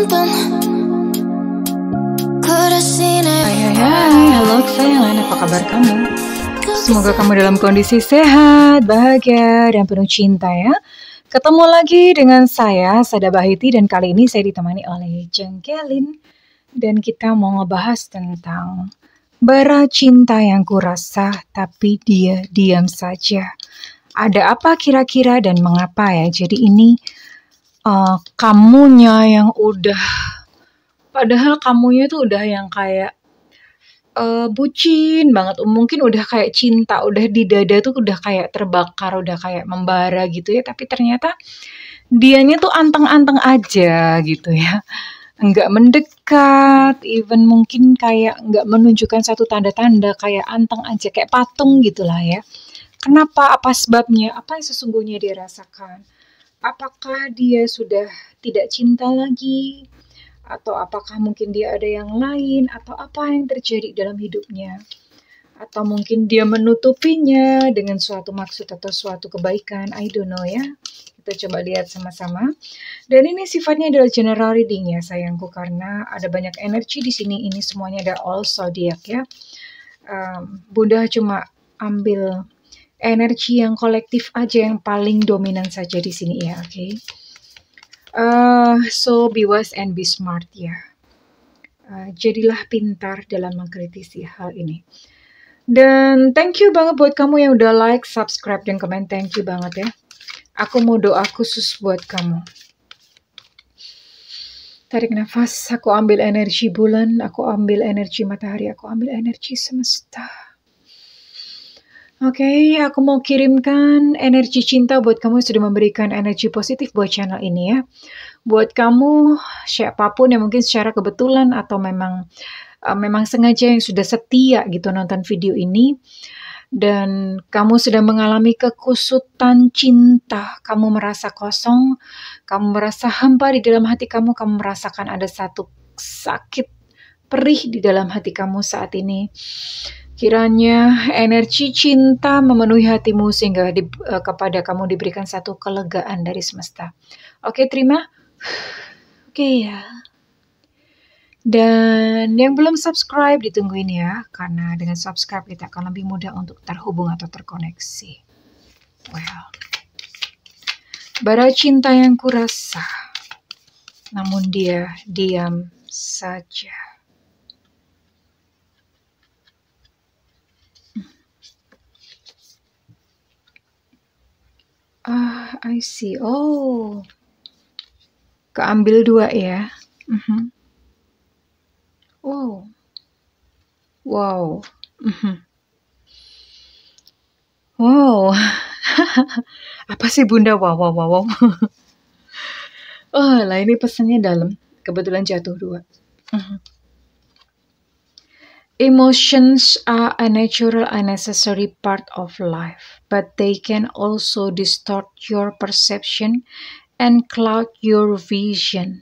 Hai, halo kesayangan, apa kabar kamu? Semoga kamu dalam kondisi sehat, bahagia, dan penuh cinta ya. Ketemu lagi dengan saya, Sada Bahiti, dan kali ini saya ditemani oleh Jengkelin. Dan kita mau ngebahas tentang bara cinta yang kurasa, tapi dia diam saja. Ada apa kira-kira dan mengapa ya? Jadi ini kamunya yang udah, padahal kamunya tuh udah yang kayak bucin banget, mungkin udah kayak cinta, udah di dada tuh udah kayak terbakar, udah kayak membara gitu ya, tapi ternyata dianya tuh anteng-anteng aja gitu ya. Nggak mendekat, even mungkin kayak nggak menunjukkan satu tanda-tanda, kayak anteng aja, kayak patung gitulah ya. Kenapa? Apa sebabnya? Apa yang sesungguhnya dia rasakan? Apakah dia sudah tidak cinta lagi? Atau apakah mungkin dia ada yang lain? Atau apa yang terjadi dalam hidupnya? Atau mungkin dia menutupinya dengan suatu maksud atau suatu kebaikan? I don't know ya. Kita coba lihat sama-sama. Dan ini sifatnya adalah general reading ya sayangku, karena ada banyak energi di sini. Ini semuanya ada all zodiac ya. Bunda cuma ambil energi yang kolektif aja, yang paling dominan saja di sini ya, oke? Okay? So be wise and be smart ya. Jadilah pintar dalam mengkritisi hal ini. Dan thank you banget buat kamu yang udah like, subscribe, dan komen. Thank you banget ya. Aku mau doa khusus buat kamu. Tarik nafas, aku ambil energi bulan, aku ambil energi matahari, aku ambil energi semesta. Oke, aku mau kirimkan energi cinta buat kamu yang sudah memberikan energi positif buat channel ini ya. Buat kamu, siapapun yang mungkin secara kebetulan atau memang sengaja yang sudah setia gitu nonton video ini, dan kamu sudah mengalami kekusutan cinta, kamu merasa kosong, kamu merasa hampa di dalam hati kamu, kamu merasakan ada satu sakit perih di dalam hati kamu saat ini. Kiranya energi cinta memenuhi hatimu sehingga kepada kamu diberikan satu kelegaan dari semesta. Oke, terima. Oke ya. Dan yang belum subscribe ditungguin ya, karena dengan subscribe kita akan lebih mudah untuk terhubung atau terkoneksi. Well, bara cinta yang kurasa, namun dia diam saja. I see. Oh, keambil dua ya. Wow. Wow. Wow. Apa sih Bunda? Wow. Oh lah, ini pesannya dalam. Kebetulan jatuh dua. Emotions are a natural and necessary part of life, but they can also distort your perception and cloud your vision.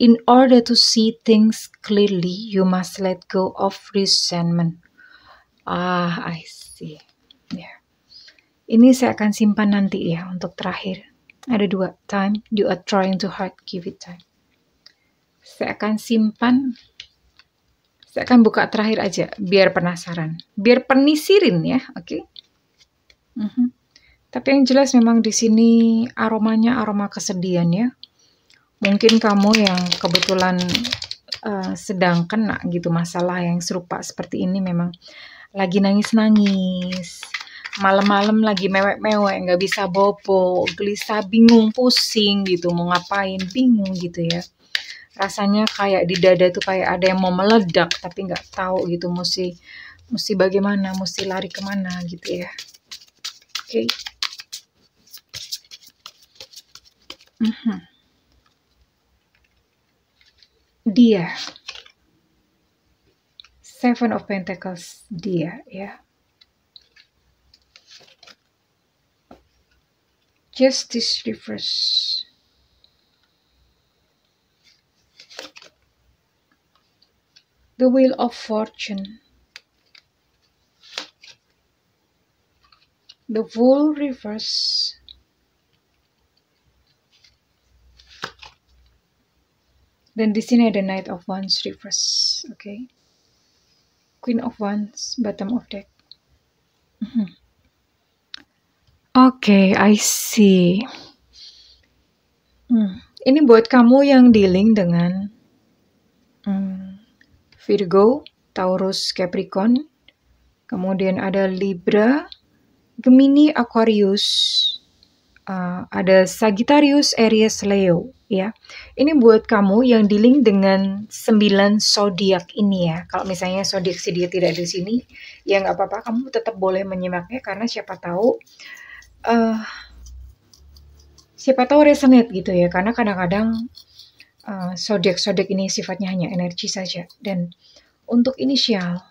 In order to see things clearly, you must let go of resentment. I see. Yeah. Ini saya akan simpan nanti ya untuk terakhir. Ada dua. Time, you are trying too hard, give it time. Saya akan simpan. Saya akan buka terakhir aja, biar penasaran. Biar penisirin ya, oke? Tapi yang jelas memang di sini aromanya aroma kesedihan ya. Mungkin kamu yang kebetulan sedang kena gitu masalah yang serupa seperti ini, memang lagi nangis-nangis. Malam-malam lagi mewek-mewek, nggak bisa bobo, gelisah, bingung, pusing gitu, mau ngapain, bingung gitu ya. Rasanya kayak di dada tuh kayak ada yang mau meledak, tapi nggak tahu gitu mesti bagaimana, mesti lari kemana gitu ya. Oke. Dia. Seven of Pentacles, dia ya. Justice reverse. The Wheel of Fortune. The Fool reverse. Dan di sini ada Knight of Wands reverse, oke. Queen of Wands, bottom of deck. Oke, I see. Ini buat kamu yang dealing dengan Virgo, Taurus, Capricorn. Kemudian ada Libra, Gemini, Aquarius, ada Sagittarius, Aries, Leo, ya. Ini buat kamu yang dealing dengan 9 zodiak ini ya. Kalau misalnya zodiak si dia tidak di sini, ya nggak apa-apa, kamu tetap boleh menyimaknya karena siapa tahu resonate gitu ya. Karena kadang-kadang zodiak ini sifatnya hanya energi saja. Dan untuk inisial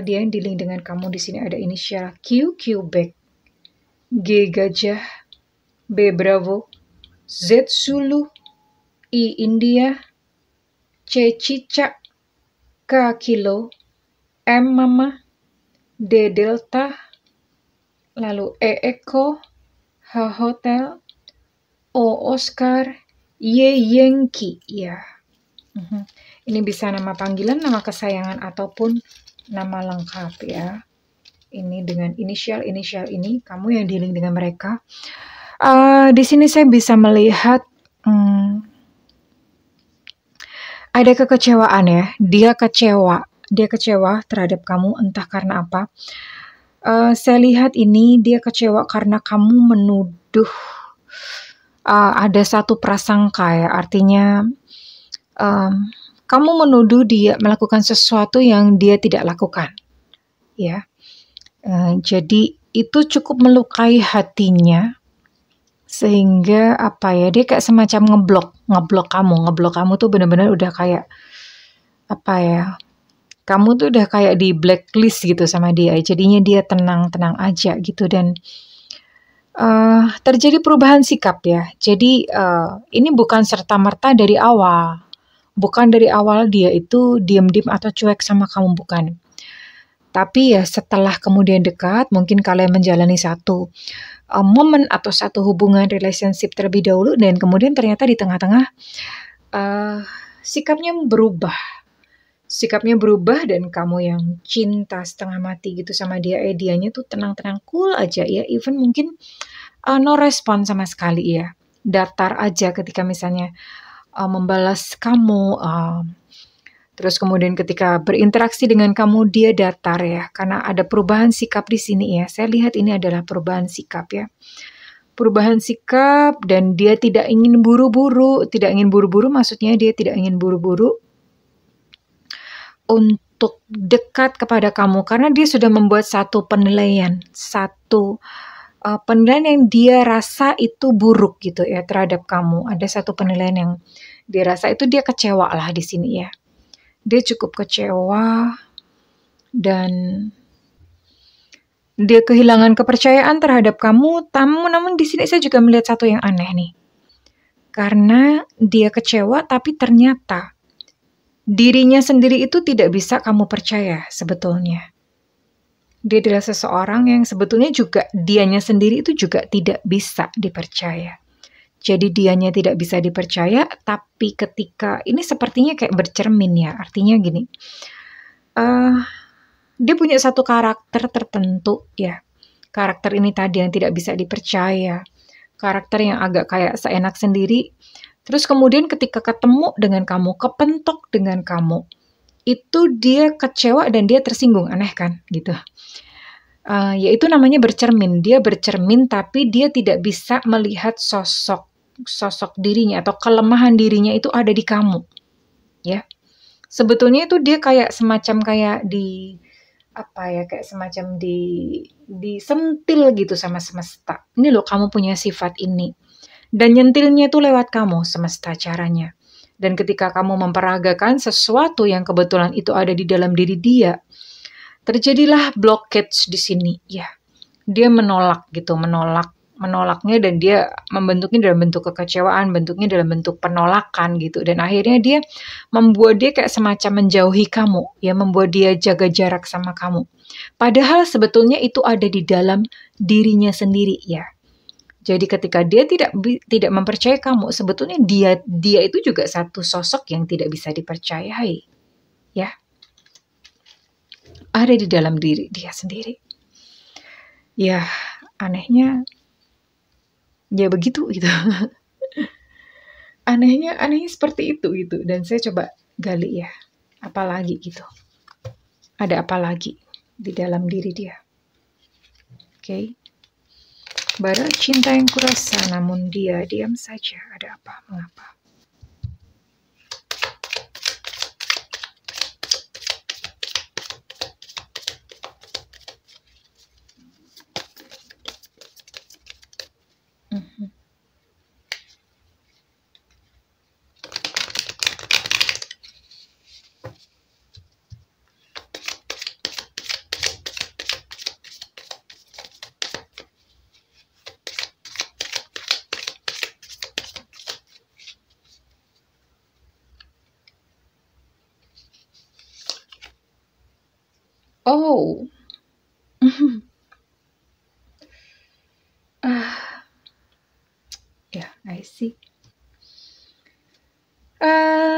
dia yang dealing dengan kamu di sini ada inisial Q, Quebec, G, Gajah, B, Bravo, Z, Zulu, I, India, C, Cicak, K, Kilo, M, Mama, D, Delta, lalu E, Eko, H, Hotel, O, Oscar, Y, Yankee, ya. Ini bisa nama panggilan, nama kesayangan, ataupun nama lengkap ya. Ini dengan inisial ini, kamu yang dealing dengan mereka. Di sini saya bisa melihat ada kekecewaan ya. Dia kecewa terhadap kamu, entah karena apa. Saya lihat ini dia kecewa karena kamu menuduh ada satu prasangka ya. Artinya kamu menuduh dia melakukan sesuatu yang dia tidak lakukan, ya. Jadi itu cukup melukai hatinya, sehingga dia kayak semacam ngeblok kamu tuh benar-benar udah kayak kamu tuh udah kayak di blacklist gitu sama dia. Jadinya dia tenang aja gitu dan terjadi perubahan sikap ya. Jadi ini bukan serta-merta dari awal. Bukan dari awal dia itu diam-diam atau cuek sama kamu, bukan. Tapi ya setelah kemudian dekat, mungkin kalian menjalani satu momen atau satu hubungan relationship terlebih dahulu, dan kemudian ternyata di tengah-tengah sikapnya berubah dan kamu yang cinta setengah mati gitu sama dia, dianya tuh tenang-tenang cool aja ya, even mungkin no respon sama sekali ya, datar aja ketika misalnya membalas kamu, terus kemudian ketika berinteraksi dengan kamu dia datar ya, karena ada perubahan sikap di sini ya. Saya lihat ini adalah perubahan sikap ya. Perubahan sikap dan dia tidak ingin buru-buru maksudnya dia tidak ingin buru-buru untuk dekat kepada kamu karena dia sudah membuat satu penilaian yang dia rasa itu buruk gitu ya terhadap kamu. Ada satu penilaian yang dia rasa itu dia kecewa lah di sini ya. Dia cukup kecewa dan dia kehilangan kepercayaan terhadap kamu. Namun di sini saya juga melihat satu yang aneh nih. Karena dia kecewa tapi ternyata dirinya sendiri itu tidak bisa kamu percaya sebetulnya. Dia adalah seseorang yang sebetulnya juga dianya sendiri itu juga tidak bisa dipercaya. Jadi dianya tidak bisa dipercaya, tapi ketika ini sepertinya kayak bercermin ya. Artinya gini, dia punya satu karakter tertentu ya. Karakter ini tadi yang tidak bisa dipercaya. Karakter yang agak kayak seenak sendiri. Terus kemudian ketika ketemu dengan kamu, kepentok dengan kamu, itu dia kecewa dan dia tersinggung. Aneh kan gitu. Yaitu namanya bercermin. Dia bercermin tapi dia tidak bisa melihat sosok dirinya atau kelemahan dirinya itu ada di kamu. Ya. Sebetulnya itu dia kayak semacam kayak kayak semacam disentil gitu sama semesta. Ini loh kamu punya sifat ini. Dan nyentilnya itu lewat kamu semesta caranya. Dan ketika kamu memperagakan sesuatu yang kebetulan itu ada di dalam diri dia, terjadilah blockage di sini ya. Dia menolaknya dan dia membentuknya dalam bentuk kekecewaan, bentuknya dalam bentuk penolakan gitu. Dan akhirnya dia membuat dia kayak semacam menjauhi kamu, ya, membuat dia jaga jarak sama kamu. Padahal sebetulnya itu ada di dalam dirinya sendiri ya. Jadi ketika dia tidak mempercayai kamu, sebetulnya dia itu juga satu sosok yang tidak bisa dipercayai, ya. Ada di dalam diri dia sendiri. Ya, anehnya ya begitu gitu. Anehnya seperti itu gitu. Dan saya coba gali ya, apalagi gitu. Ada apa lagi di dalam diri dia? Oke. Baru cinta yang kurasa, namun dia diam saja. Ada apa? Mengapa? Oh. Ya, I see.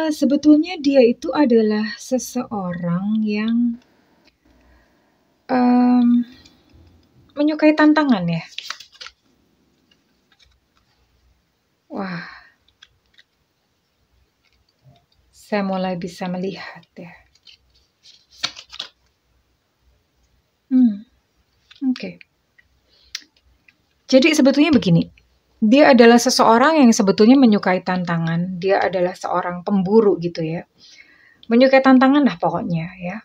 Sebetulnya dia itu adalah seseorang yang menyukai tantangan ya. Wah, saya mulai bisa melihat ya. Oke. Jadi sebetulnya begini, dia adalah seseorang yang sebetulnya menyukai tantangan. Dia adalah seorang pemburu gitu ya. Menyukai tantangan lah pokoknya ya.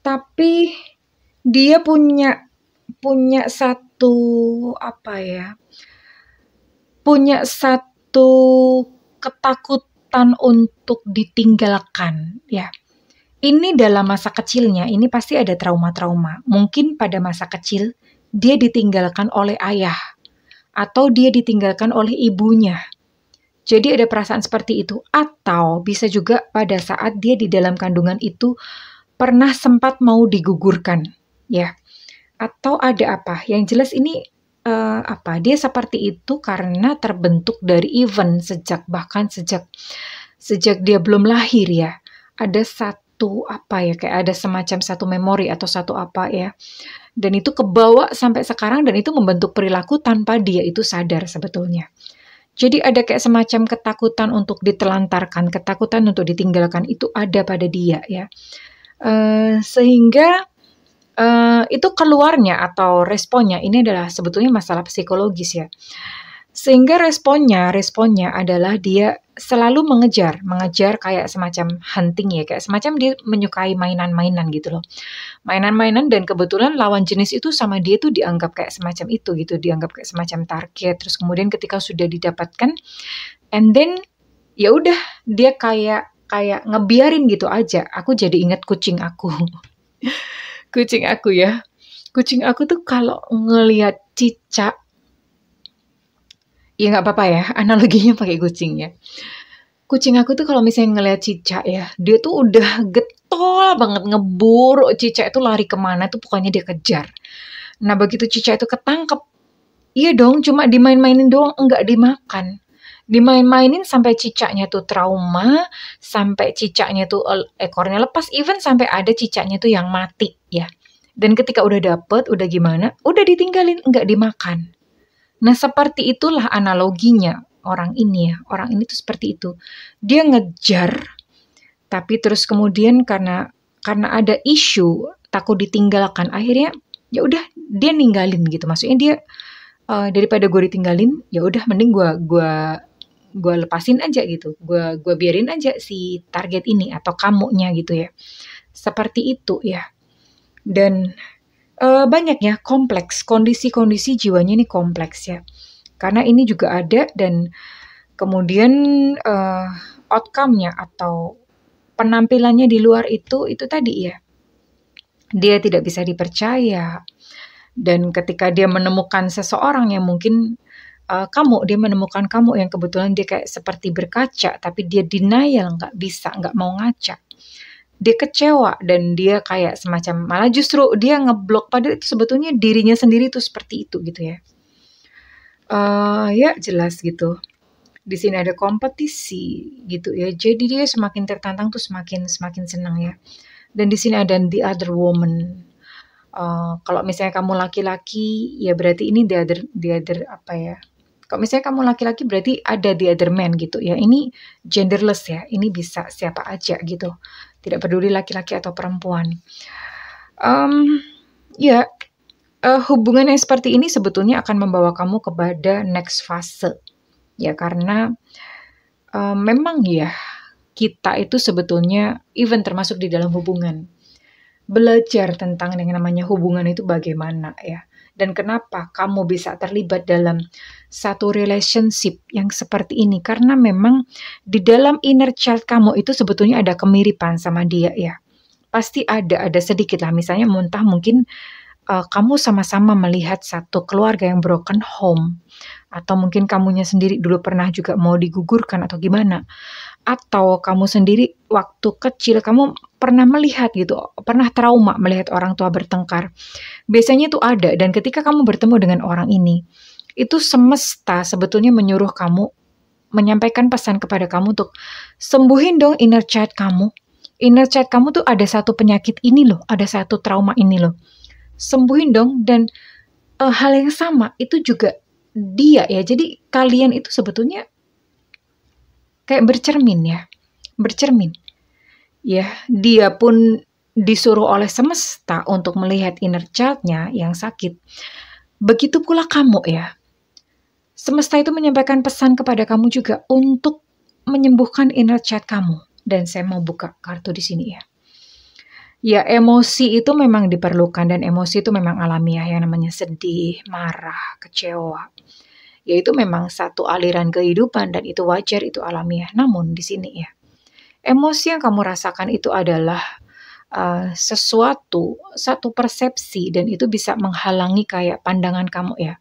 Tapi dia punya satu punya satu ketakutan untuk ditinggalkan ya. Ini dalam masa kecilnya, ini pasti ada trauma-trauma. Mungkin pada masa kecil dia ditinggalkan oleh ayah atau dia ditinggalkan oleh ibunya. Jadi ada perasaan seperti itu. Atau bisa juga pada saat dia di dalam kandungan itu pernah sempat mau digugurkan, ya. Atau ada apa? Yang jelas ini dia seperti itu karena terbentuk dari event sejak dia belum lahir ya. Ada satu kayak ada semacam satu memori atau satu apa ya. Dan itu kebawa sampai sekarang dan itu membentuk perilaku tanpa dia itu sadar sebetulnya. Jadi ada kayak semacam ketakutan untuk ditelantarkan, ketakutan untuk ditinggalkan itu ada pada dia ya. Sehingga itu keluarnya atau responnya ini adalah sebetulnya masalah psikologis ya. Sehingga responnya adalah dia selalu mengejar kayak semacam hunting ya, kayak semacam dia menyukai mainan-mainan gitu loh. Mainan-mainan dan kebetulan lawan jenis itu sama dia tuh dianggap kayak semacam itu gitu, dianggap kayak semacam target. Terus kemudian ketika sudah didapatkan, and then ya udah dia kayak ngebiarin gitu aja. Aku jadi ingat kucing aku. Kucing aku ya. Kucing aku tuh kalau ngelihat cicak, ya nggak apa-apa ya, analoginya pakai kucing ya. Kucing aku tuh kalau misalnya ngelihat cicak ya, dia tuh udah getol banget ngeburu cicak itu lari kemana tuh pokoknya dia kejar. Nah begitu cicak itu ketangkep, iya dong cuma dimain-mainin doang, enggak dimakan. Dimain-mainin sampai cicaknya tuh trauma, sampai cicaknya tuh ekornya lepas, even sampai ada cicaknya tuh yang mati ya. Dan ketika udah dapet, udah gimana, udah ditinggalin, enggak dimakan. Nah seperti itulah analoginya orang ini ya. Orang ini tuh seperti itu. Dia ngejar, tapi terus kemudian karena ada isu takut ditinggalkan, akhirnya ya udah dia ninggalin gitu. Maksudnya dia daripada gue ditinggalin, ya udah mending gue lepasin aja gitu. Gue biarin aja si target ini atau kamunya gitu ya. Seperti itu ya. Dan banyak ya, kompleks, kondisi-kondisi jiwanya ini kompleks ya. Karena ini juga ada dan kemudian outcome-nya atau penampilannya di luar itu tadi ya. Dia tidak bisa dipercaya. Dan ketika dia menemukan seseorang yang mungkin dia menemukan kamu yang kebetulan dia kayak seperti berkaca, tapi dia denial, nggak bisa, nggak mau ngaca. dia kecewa dan dia kayak semacam malah justru dia ngeblok, padahal itu sebetulnya dirinya sendiri tuh seperti itu gitu ya. Ya jelas gitu. Di sini ada kompetisi gitu ya. Jadi dia semakin tertantang tuh semakin senang ya. Dan di sini ada the other woman. Kalau misalnya kamu laki-laki, ya berarti ini the other apa ya? Kalau misalnya kamu laki-laki berarti ada the other man gitu ya. Ini genderless ya. Ini bisa siapa aja gitu. Tidak peduli laki-laki atau perempuan. Ya, hubungan yang seperti ini sebetulnya akan membawa kamu kepada next fase. Ya karena memang ya kita itu sebetulnya even termasuk di dalam hubungan. Belajar tentang yang namanya hubungan itu bagaimana ya. Dan kenapa kamu bisa terlibat dalam satu relationship yang seperti ini. Karena memang di dalam inner child kamu itu sebetulnya ada kemiripan sama dia ya. Pasti ada sedikit lah. Misalnya muntah mungkin kamu sama-sama melihat satu keluarga yang broken home. Atau mungkin kamunya sendiri dulu pernah juga mau digugurkan atau gimana. Atau kamu sendiri waktu kecil kamu pernah melihat gitu, pernah trauma melihat orang tua bertengkar. Biasanya itu ada, dan ketika kamu bertemu dengan orang ini, itu semesta sebetulnya menyuruh kamu, menyampaikan pesan kepada kamu untuk sembuhin dong inner child kamu. Inner child kamu tuh ada satu penyakit ini loh, ada satu trauma ini loh. Sembuhin dong, dan hal yang sama itu juga dia ya. Jadi kalian itu sebetulnya kayak bercermin ya. Bercermin. Ya, dia pun disuruh oleh semesta untuk melihat inner child-nya yang sakit. Begitu pula kamu ya. Semesta itu menyampaikan pesan kepada kamu juga untuk menyembuhkan inner child kamu. Dan saya mau buka kartu di sini ya. Ya, emosi itu memang diperlukan dan emosi itu memang alamiah yang namanya sedih, marah, kecewa. Ya itu memang satu aliran kehidupan dan itu wajar, itu alamiah. Namun di sini ya, emosi yang kamu rasakan itu adalah satu persepsi dan itu bisa menghalangi kayak pandangan kamu ya.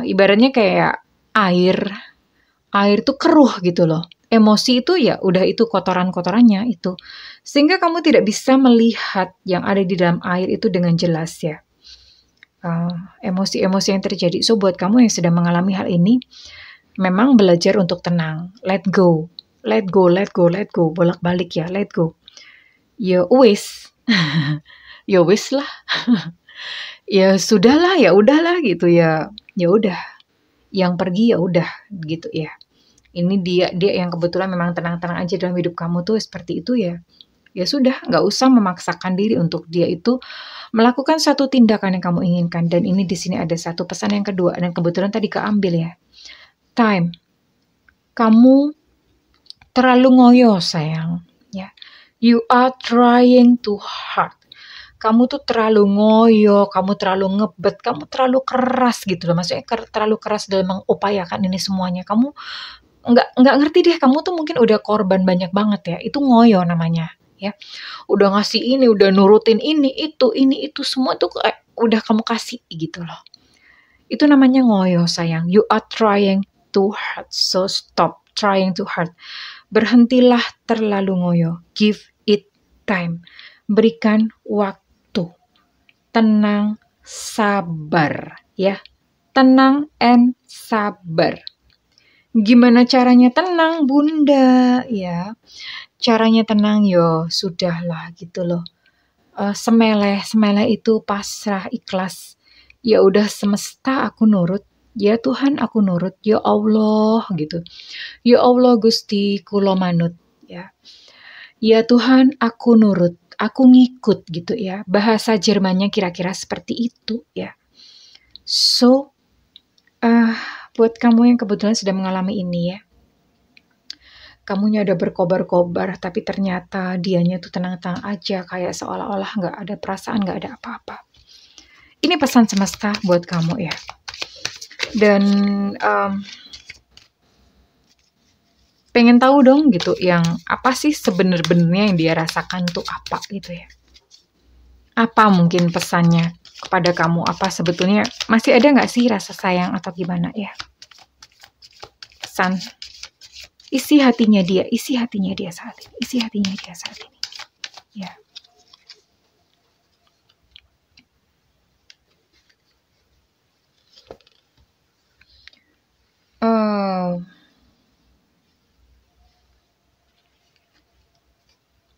Ibaratnya kayak air tuh keruh gitu loh. Emosi itu ya udah itu kotoran-kotorannya itu. Sehingga kamu tidak bisa melihat yang ada di dalam air itu dengan jelas ya. Emosi-emosi yang terjadi. So buat kamu yang sedang mengalami hal ini, memang belajar untuk tenang. Let go. Let go, let go, let go. Bolak-balik ya, let go. Ya wis. Ya wis lah. Ya sudahlah, ya udahlah gitu ya. Ya udah. Yang pergi ya udah gitu ya. Ini dia yang kebetulan memang tenang-tenang aja dalam hidup kamu tuh seperti itu ya. Ya sudah, nggak usah memaksakan diri untuk dia itu melakukan satu tindakan yang kamu inginkan. Dan ini di sini ada satu pesan yang kedua dan kebetulan tadi keambil ya. Time. Kamu terlalu ngoyo sayang ya. You are trying too hard. Kamu tuh terlalu ngoyo, kamu terlalu ngebet, kamu terlalu keras gitu loh. Maksudnya terlalu keras dalam mengupayakan ini semuanya. Kamu nggak ngerti deh, kamu tuh mungkin udah korban banyak banget ya. Itu ngoyo namanya ya. Udah ngasih ini, udah nurutin ini itu semua tuh udah kamu kasih gitu loh. Itu namanya ngoyo sayang. You are trying too hard. So stop trying too hard. Berhentilah terlalu ngoyo. Give it time. Berikan waktu. Tenang, sabar ya. Tenang and sabar. Gimana caranya tenang, Bunda? Ya, caranya tenang yo, sudahlah gitu loh. Semeleh itu pasrah, ikhlas. Ya udah semesta aku nurut. Ya Tuhan aku nurut. Ya Allah gitu. Ya Allah Gusti kula manut ya. Ya Tuhan aku nurut. Aku ngikut gitu ya. Bahasa Jermannya kira-kira seperti itu ya. So, buat kamu yang kebetulan sedang mengalami ini ya. Kamunya udah berkobar-kobar, tapi ternyata dianya tuh tenang-tenang aja. Kayak seolah-olah gak ada perasaan, gak ada apa-apa. Ini pesan semesta buat kamu ya. Dan pengen tahu dong gitu, yang apa sih sebenarnya yang dia rasakan tuh apa gitu ya. Apa mungkin pesannya kepada kamu, apa sebetulnya masih ada gak sih rasa sayang atau gimana ya. Pesan, isi hatinya dia saat ini, isi hatinya dia saat ini. Ya. Oh,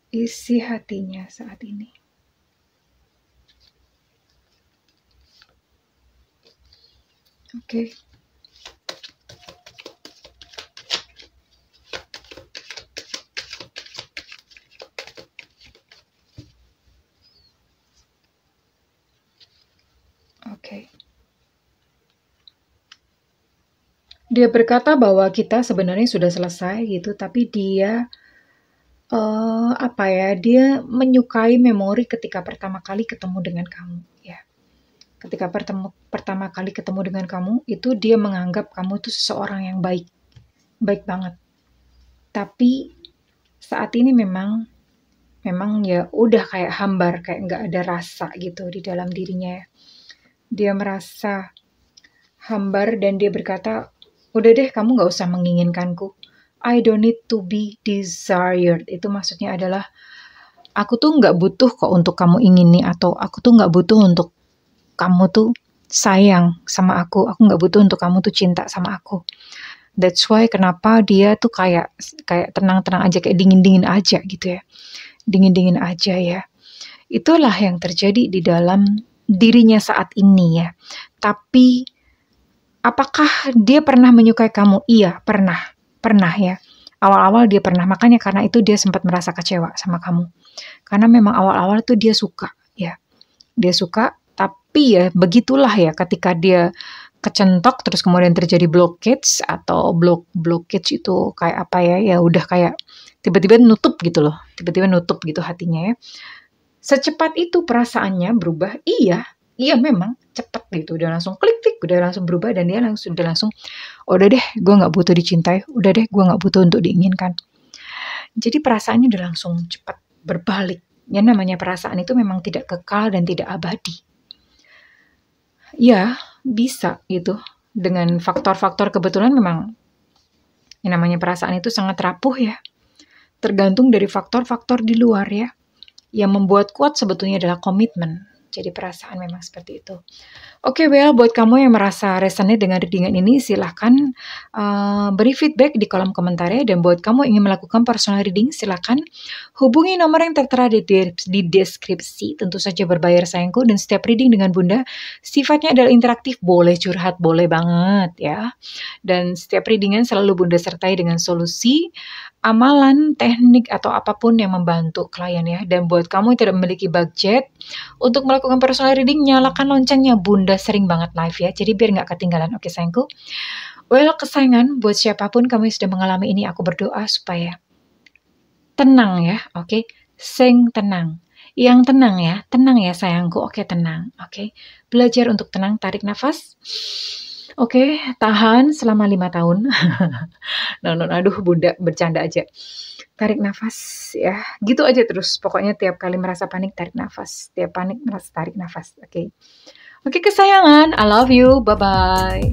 isi hatinya saat ini. Oke. Oke. Dia berkata bahwa kita sebenarnya sudah selesai gitu, tapi dia apa ya? Dia menyukai memori ketika pertama kali ketemu dengan kamu, ya. Ketika pertama kali ketemu dengan kamu, itu dia menganggap kamu itu seseorang yang baik, baik banget. Tapi saat ini memang ya udah kayak hambar, kayak nggak ada rasa gitu di dalam dirinya ya. Dia merasa hambar dan dia berkata, udah deh kamu nggak usah menginginkanku. I don't need to be desired. Itu maksudnya adalah aku tuh nggak butuh kok untuk kamu ingini, atau aku tuh nggak butuh untuk kamu tuh sayang sama aku nggak butuh untuk kamu tuh cinta sama aku. That's why kenapa dia tuh kayak tenang-tenang aja, kayak dingin-dingin aja gitu ya. Dingin-dingin aja ya. Itulah yang terjadi di dalam dirinya saat ini ya. Tapi apakah dia pernah menyukai kamu? Iya, pernah ya. Awal-awal dia pernah, makanya karena itu dia sempat merasa kecewa sama kamu. Karena memang awal-awal tuh dia suka ya. Dia suka, tapi ya begitulah ya, ketika dia kecentok terus kemudian terjadi blockage, atau blockage itu kayak apa ya? Ya udah kayak tiba-tiba nutup gitu loh. Tiba-tiba nutup gitu hatinya ya. Secepat itu perasaannya berubah? Iya memang cepet gitu, udah langsung klik, udah langsung berubah, dan dia udah langsung, udah deh gue gak butuh dicintai, udah deh gue gak butuh untuk diinginkan. Jadi perasaannya udah langsung cepat berbalik. Yang namanya perasaan itu memang tidak kekal dan tidak abadi. Ya, bisa gitu. Dengan faktor-faktor kebetulan memang yang namanya perasaan itu sangat rapuh ya. Tergantung dari faktor-faktor di luar ya. Yang membuat kuat sebetulnya adalah komitmen. Jadi perasaan memang seperti itu. Oke, well, buat kamu yang merasa resonate dengan readingan ini, silahkan beri feedback di kolom komentarnya. Dan buat kamu ingin melakukan personal reading, silahkan hubungi nomor yang tertera di deskripsi. Tentu saja berbayar sayangku, dan setiap reading dengan Bunda sifatnya adalah interaktif, boleh curhat, boleh banget ya. Dan setiap readingan selalu Bunda sertai dengan solusi, amalan, teknik, atau apapun yang membantu klien ya. Dan buat kamu yang tidak memiliki budget untuk melakukan personal reading, nyalakan loncengnya. Bunda sering banget live ya, jadi biar nggak ketinggalan. Oke sayangku. Well, kesayangan, buat siapapun kamu yang sudah mengalami ini, aku berdoa supaya tenang ya. Oke, sing tenang. Yang tenang ya sayangku. Oke, tenang. Oke, belajar untuk tenang, tarik nafas. Oke, tahan selama 5 tahun. Aduh Bunda bercanda aja. Tarik nafas ya, gitu aja terus. Pokoknya tiap kali merasa panik, tarik nafas. Tiap panik merasa tarik nafas. Oke, kesayangan, I love you. Bye-bye.